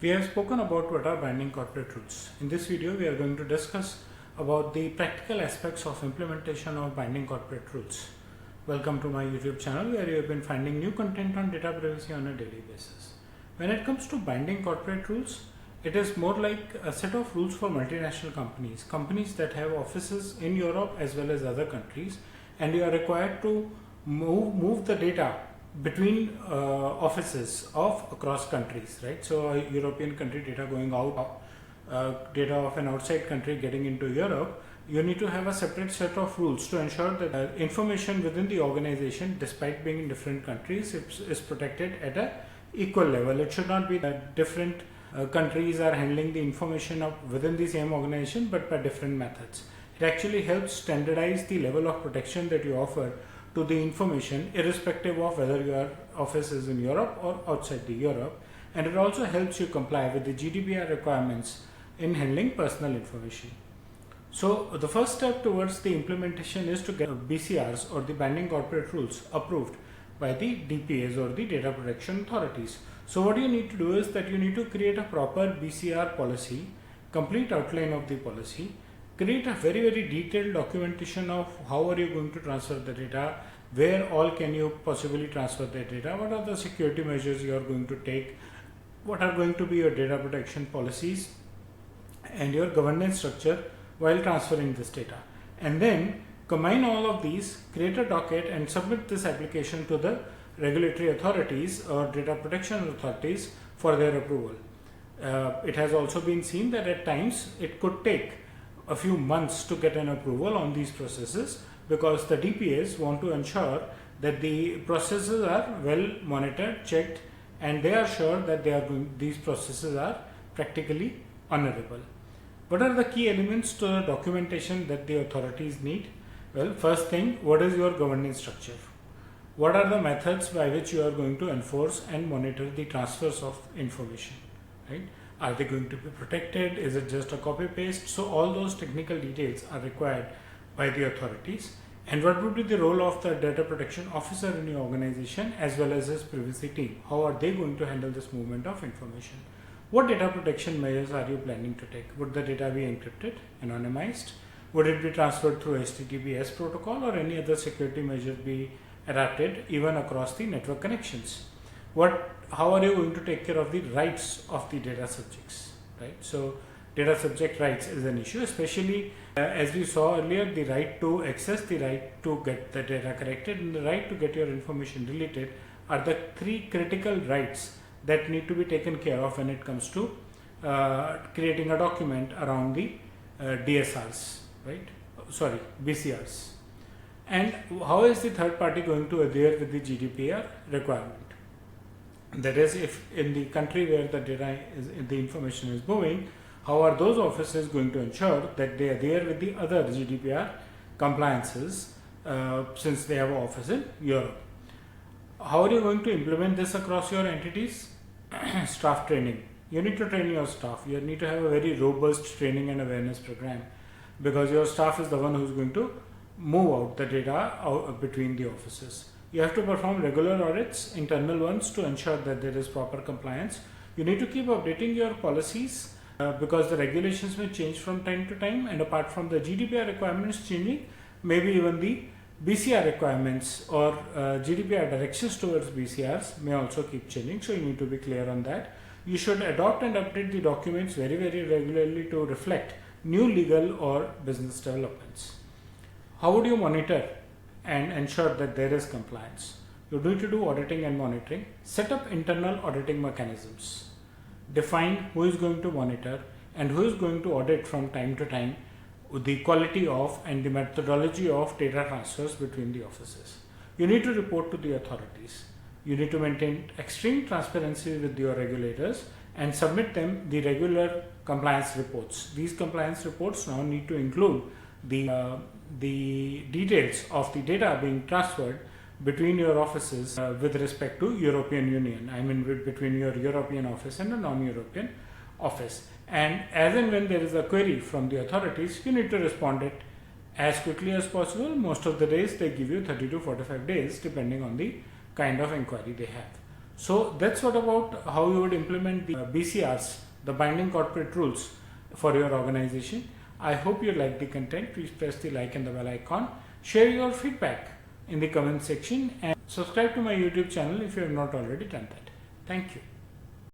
We have spoken about what are binding corporate rules. In this video, we are going to discuss about the practical aspects of implementation of binding corporate rules. Welcome to my YouTube channel where you have been finding new content on data privacy on a daily basis. When it comes to binding corporate rules, it is more like a set of rules for multinational companies that have offices in Europe as well as other countries, and you are required to move the data between offices of across countries, right? So a European country data going out, data of an outside country getting into Europe, you need to have a separate set of rules to ensure that information within the organization, despite being in different countries, is protected at a equal level. It should not be that different countries are handling the information within the same organization but by different methods. It actually helps standardize the level of protection that you offer to the information, irrespective of whether your office is in Europe or outside the Europe, and it also helps you comply with the GDPR requirements in handling personal information. So the first step towards the implementation is to get BCRs or the binding corporate rules approved by the DPAs or the data protection authorities. So what you need to do is that you need to create a proper BCR policy, complete outline of the policy, create a very detailed documentation of how are you going to transfer the data, where all can you possibly transfer the data, what are the security measures you are going to take, what are going to be your data protection policies and your governance structure while transferring this data. And then combine all of these, create a docket and submit this application to the regulatory authorities or data protection authorities for their approval. It has also been seen that at times it could take a few months to get an approval on these processes, because the DPAs want to ensure that the processes are well monitored, checked, and they are sure that these processes are practically honorable. What are the key elements to the documentation that the authorities need? Well, first thing, what is your governance structure? What are the methods by which you are going to enforce and monitor the transfers of information, right? Are they going to be protected? Is it just a copy paste? So all those technical details are required by the authorities. And what would be the role of the data protection officer in your organization as well as his privacy team? How are they going to handle this movement of information? What data protection measures are you planning to take? Would the data be encrypted, anonymized? Would it be transferred through HTTPS protocol or any other security measures be adapted even across the network connections? How are you going to take care of the rights of the data subjects, right? So data subject rights is an issue, especially as we saw earlier, the right to access, the right to get the data corrected, and the right to get your information deleted are the three critical rights that need to be taken care of when it comes to creating a document around the DSRs, right? Sorry, BCRs. And how is the third party going to adhere with the GDPR requirement? That is, if in the country where the information is moving, how are those offices going to ensure that they adhere with the other GDPR compliances since they have an office in Europe? How are you going to implement this across your entities? Staff training. You need to train your staff. You need to have a very robust training and awareness program, because your staff is the one who is going to move out the data between the offices. You have to perform regular audits, internal ones, to ensure that there is proper compliance. You need to keep updating your policies because the regulations may change from time to time, and apart from the GDPR requirements changing, maybe even the BCR requirements or GDPR directions towards BCRs may also keep changing, so you need to be clear on that. You should adopt and update the documents very regularly to reflect new legal or business developments. How would you monitor and ensure that there is compliance? You need to do auditing and monitoring. Set up internal auditing mechanisms. Define who is going to monitor and who is going to audit from time to time the quality of and the methodology of data transfers between the offices. You need to report to the authorities. You need to maintain extreme transparency with your regulators and submit them the regular compliance reports. These compliance reports now need to include the details of the data being transferred between your offices with respect to European Union. I mean between your European office and a non-European office. And as and when there is a query from the authorities, you need to respond it as quickly as possible. Most of the days they give you 30 to 45 days depending on the kind of inquiry they have. So that's what about how you would implement the BCRs, the binding corporate rules for your organization. I hope you like the content. Please press the like and the bell icon. Share your feedback in the comment section and subscribe to my YouTube channel if you have not already done that. Thank you.